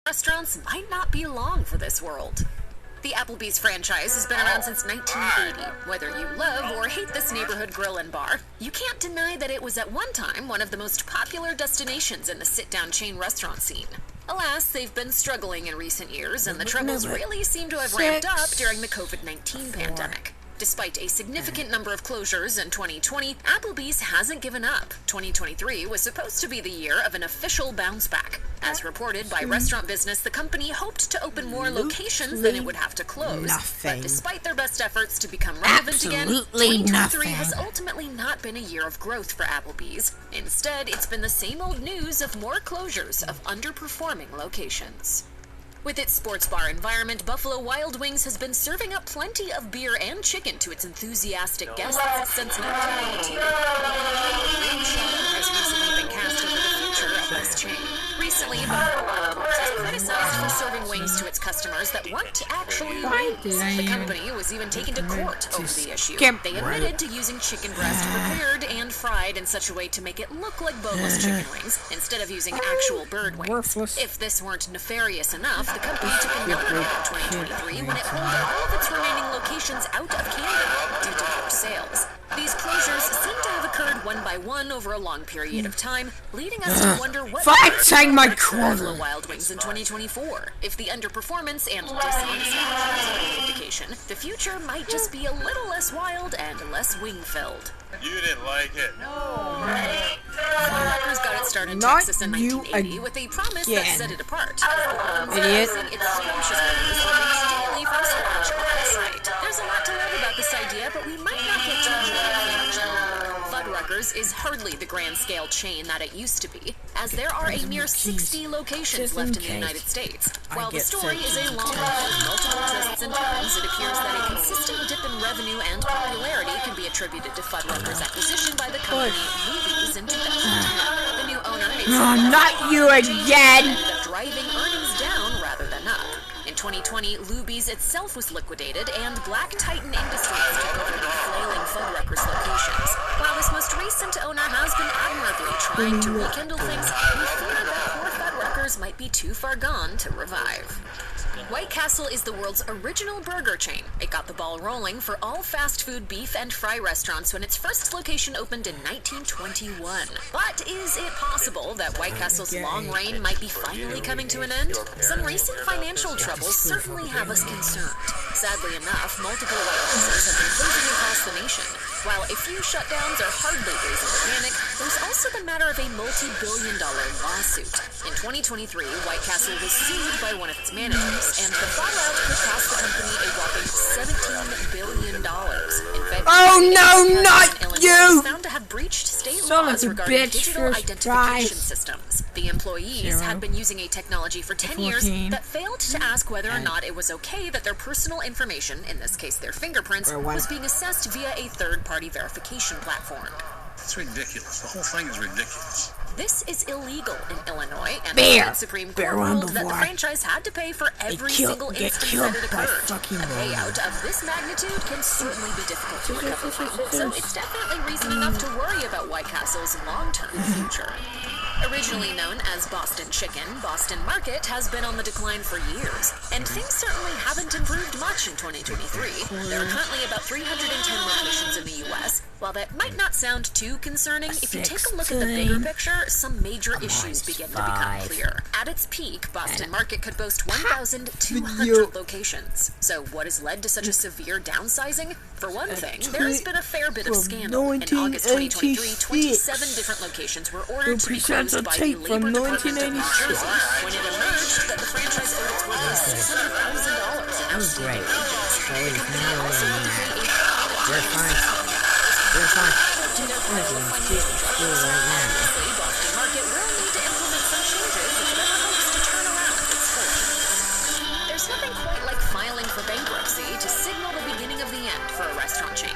Restaurants might not be long for this world. The Applebee's franchise has been around since 1980. Whether you love or hate this neighborhood grill and bar, you can't deny that it was at one time one of the most popular destinations in the sit-down chain restaurant scene. Alas, they've been struggling in recent years, and the troubles really seem to have ramped up during the COVID-19 pandemic. Despite a significant number of closures in 2020, Applebee's hasn't given up. 2023 was supposed to be the year of an official bounce back. As reported by Restaurant Business, the company hoped to open more locations than it would have to close. But despite their best efforts to become relevant again, 2023 has ultimately not been a year of growth for Applebee's. Instead, it's been the same old news of more closures of underperforming locations. With its sports bar environment, Buffalo Wild Wings has been serving up plenty of beer and chicken to its enthusiastic guests since 1992. Has recently been cast over the future of this chain. Recently, Buffalo Wild Wings was criticized for serving wings to its customers that weren't actually wings. The company was even taken to court over the issue. They admitted to using chicken breast prepared and fried in such a way to make it look like boneless chicken wings instead of using actual bird wings. If this weren't nefarious enough, the company took a note in 2023 when it pulled all of its remaining locations out of Canada due to poor sales. These closures seem to have occurred one by one over a long period of time, leading us to wonder what Buffalo Wild Wings in 2024. If the underperformance and dishonest actions are an indication, the future might just be a little less wild and less wing-filled. You didn't like it. No. Fuddruckers got it started in Texas in 1980 with a promise that set it apart. Idiot. Its scrumptious burgers released daily from scratch on the site. There's a lot to love about this idea, but we might not get to enjoy it very much longer. Fuddruckers is hardly the grand-scale chain that it used to be, as there are a mere 60 locations left in the United States. While the story is a long one with multiple twists and turns, it appears that a consistent dip in revenue and popularity can be attributed to Fuddruckers' acquisition by the company Luby's in 2010. The new owner not you again! ended up driving earnings down rather than up. In 2020, Luby's itself was liquidated, and Black Titan Industries took over the flailing Fuddruckers locations. While this most recent owner has been admirably trying to rekindle things, we fear that poor Fuddruckers might be too far gone to revive. White Castle is the world's original burger chain. It got the ball rolling for all fast food beef and fry restaurants when its first location opened in 1921. But is it possible that White Castle's long reign might be finally coming to an end? Some recent financial troubles certainly have us concerned. Sadly enough, multiple White Castles have been closing across the nation. While a few shutdowns are hardly reason to panic, there's also the matter of a multi-billion-dollar lawsuit. In 2023, White Castle was sued by one of its managers, and the fallout could cost the company a whopping $17 billion. In February, Oh no, not you! was found to have breached state laws regarding digital identification systems. The employees had been using a technology for 10 years that failed to ask whether or not it was okay that their personal information, in this case their fingerprints, was being assessed via a third-party verification platform. It's ridiculous. The whole thing is ridiculous. This is illegal in Illinois, and the Supreme Court ruled that the franchise had to pay for every single instance that it occurred. A payout of this magnitude can certainly be difficult to recover from, so it's definitely reason enough to worry about White Castle's long-term future. Originally known as Boston Chicken, Boston Market has been on the decline for years, and things certainly haven't improved much in 2023. There are currently about 310 locations in the U.S. While that might not sound too concerning, if you take a look at the bigger picture, some major issues begin to become clear. At its peak, Boston Market could boast 1,200 locations. So what has led to such a severe downsizing? For one thing, there has been a fair bit of scandal. In August 2023, 27 different locations were ordered to be closed by the Labor Department of New Jersey when it emerged that the franchise owed its workers $600,000 in outstanding wages. The company also had to pay a You're fine. You're fine. Obviously, Boston Market will need to implement some changes if it ever hopes to turn around its fortunes. There's nothing quite like filing for bankruptcy to signal the beginning of the end for a restaurant chain.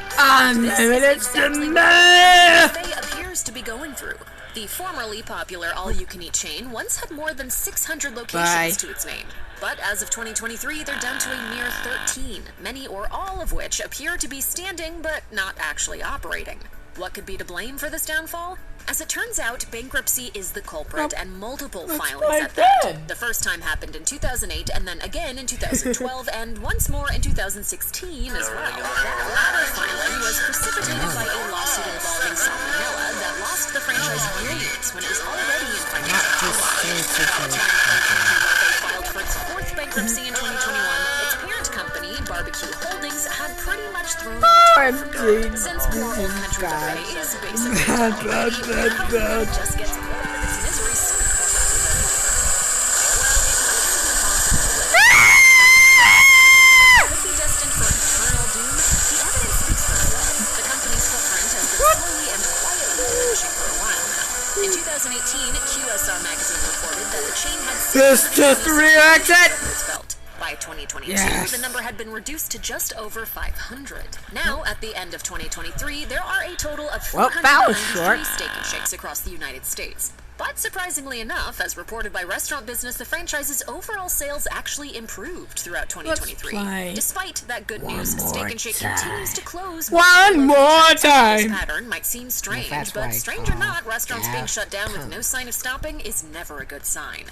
This is exactly what Buffet appears to be going through. The formerly popular all-you-can-eat chain once had more than 600 locations to its name. But as of 2023, they're down to a mere 13, many or all of which appear to be standing but not actually operating. What could be to blame for this downfall? As it turns out, bankruptcy is the culprit, and multiple filings my at that. bad. The first time happened in 2008, and then again in 2012, and once more in 2016 as well. That latter filing was precipitated by a lawsuit involving Salmonella that lost the franchise millions when it was already in financial trouble. They filed for its fourth bankruptcy in 2021. Its parent company, Barbecue Holdings, had pretty much thrown since poor old country buffet is basically it just gets better. Its misery could be destined for eternal doom. The evidence speaks for itself. The company's footprint has been slowly and quietly diminishing for a while now. In 2018, QSR magazine reported that the chain had felt. By 2022, the number had been reduced to just over 500. Now, at the end of 2023, there are a total of 493 Steak and Shakes across the United States. But surprisingly enough, as reported by Restaurant Business, the franchise's overall sales actually improved throughout 2023. Despite that good news, Steak and Shake continues to close. One more time! This pattern might seem strange, but strange or not, restaurants being shut down with no sign of stopping is never a good sign.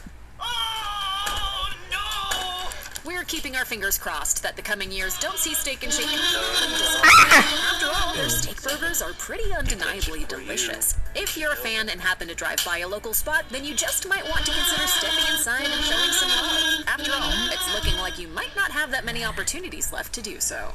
We're keeping our fingers crossed that the coming years don't see Steak and Shake After all, their steak burgers are pretty undeniably delicious. If you're a fan and happen to drive by a local spot, then you just might want to consider stepping inside and showing some love. After all, it's looking like you might not have that many opportunities left to do so.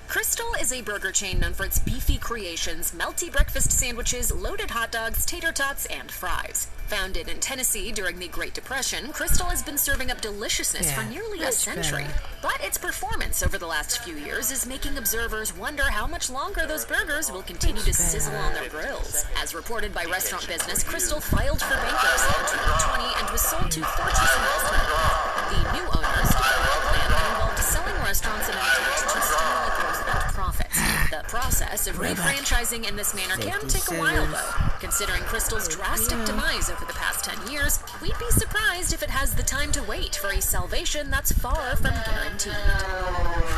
Crystal is a burger chain known for its beefy creations, melty breakfast sandwiches, loaded hot dogs, tater tots, and fries. Founded in Tennessee during the Great Depression, Crystal has been serving up deliciousness for nearly a century. But its performance over the last few years is making observers wonder how much longer those burgers will continue to sizzle on their grills. As reported by Restaurant Business, Crystal filed for bankruptcy in 2020 and was sold to Fortress Investment. The new owners developed a plan that involved selling restaurants in an attempt to stimulate growth and profits. The process of refranchising in this manner can take a while, though. Considering Crystal's drastic demise over the past 10 years, we'd be surprised if it has the time to wait for a salvation that's far from guaranteed.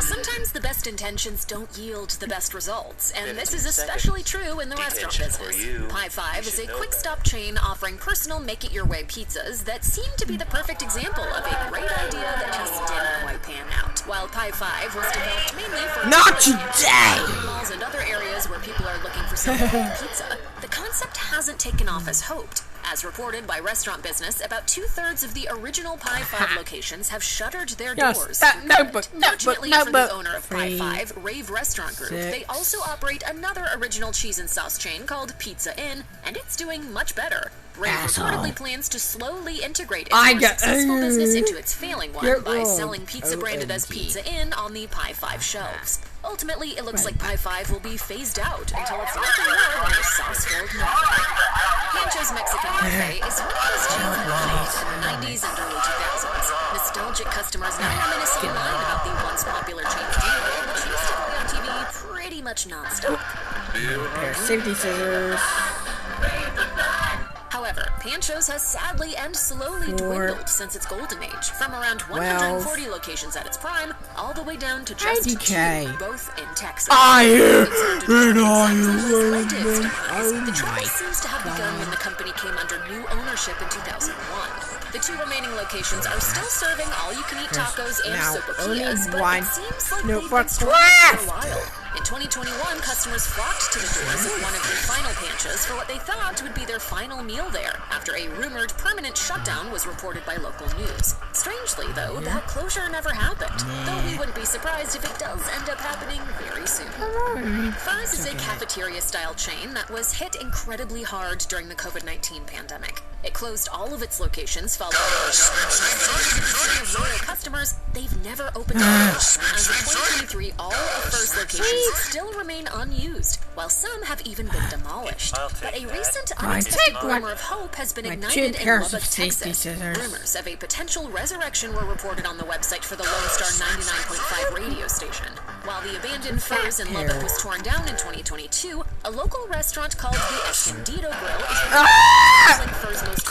Sometimes the best intentions don't yield the best results, and this is especially true in the restaurant business. Pie 5 is a quick-stop chain offering personal make-it-your-way pizzas that seem to be the perfect example of a great idea that just didn't quite pan out. While Pie 5 was developed mainly for not today! malls and other areas where people are looking for some pizza, the concept hasn't taken off as hoped. As reported by Restaurant Business, about 2/3 of the original Pie 5 locations have shuttered their doors. Fortunately for the owner of Pie 5, Rave Restaurant Group, they also operate another original cheese and sauce chain called Pizza Inn, and it's doing much better. Rave reportedly plans to slowly integrate its more successful business into its failing one by selling pizza branded as Pizza Inn on the Pie 5 shelves. Ultimately, it looks like Pie 5 will be phased out until it's nothing more than a sauce-filled nothing. Pancho's Mexican Buffet is one of those chains that flourished in the 90s and early 2000s. Nostalgic customers now reminiscing online about the once popular chain's deal, which used to play on TV pretty much non-stop. Pair of safety scissors. However, Pancho's has sadly and slowly dwindled since its golden age, from around 140 locations at its prime, all the way down to just 2, both in Texas. The trouble seems to have begun when the company came under new ownership in 2001. The 2 remaining locations are still serving all-you-can-eat tacos and sopapillas, but it seems like they've been struggling for a while. In 2021, customers flocked to the doors of one of the final Panchos for what they thought would be their final meal there, after a rumored permanent shutdown was reported by local news. Strangely, though, that closure never happened, though we wouldn't be surprised if it does end up happening very soon. Fuzz is a cafeteria-style chain that was hit incredibly hard during the COVID-19 pandemic. It closed all of its locations following loyal customers. They've never opened up. As of 2023, all of Fuzz locations still remain unused, while some have even been demolished. But a recent unexpected glimmer of hope has been ignited in Lubbock, Texas. Rumors of a potential resurrection were reported on the website for the Lone Star 99.5 radio station. While the abandoned Fuzz in Lubbock was torn down in 2022, a local restaurant called the Escondido Grill is Fuzz's most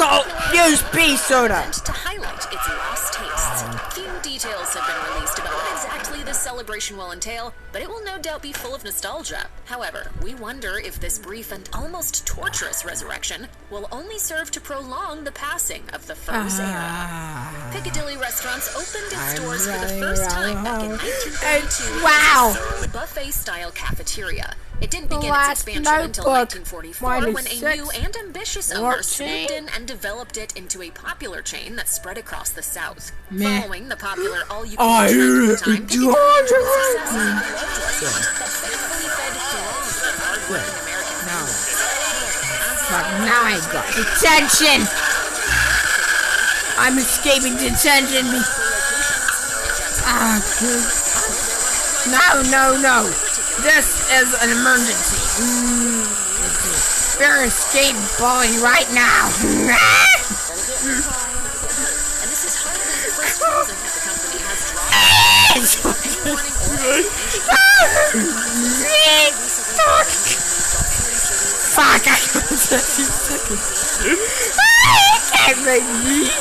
soda to highlight its lost tastes. Few details have been released about what exactly this this celebration will entail, but it will no doubt be full of nostalgia. However, we wonder if this brief and almost torturous resurrection will only serve to prolong the passing of the Furs era. Piccadilly Restaurants opened its doors for the first time back in 1932 wow. as a buffet-style cafeteria. It didn't begin its expansion until 1944 when a new and ambitious owner swooped in and developed it into a popular chain that spread across the South. Following the popular all-you-can-eat trend at the time, Piccadilly enjoyed success in the beloved restaurant that faithfully fed throngs of hard-working Americans. Now I got detention! I'm escaping detention! No! This is an emergency. Better escape bully right now. And this is hardly the first reason that the company has dropped any warning or Fuck, I got 30 seconds. You can't make me.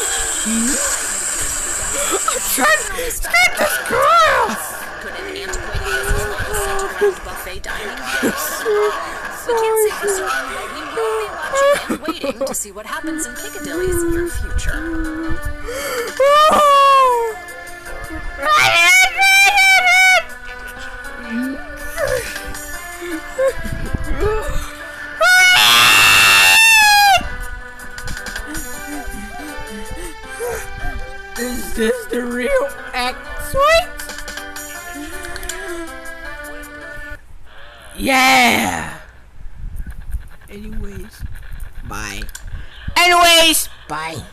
I'm trying to escape this girl. put an antiquated business model centered around buffet dining. We can't say for certain, but we will be watching and waiting to see what happens in Piccadilly's near future. Is this the real act, sweet? Yeah! Anyways, bye. Bye.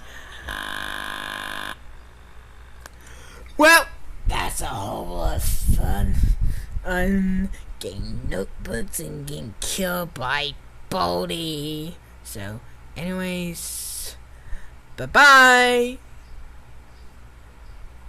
Well, that's a whole lot of fun. I'm getting notebooks and getting killed by Baldy. So, anyways, bye-bye.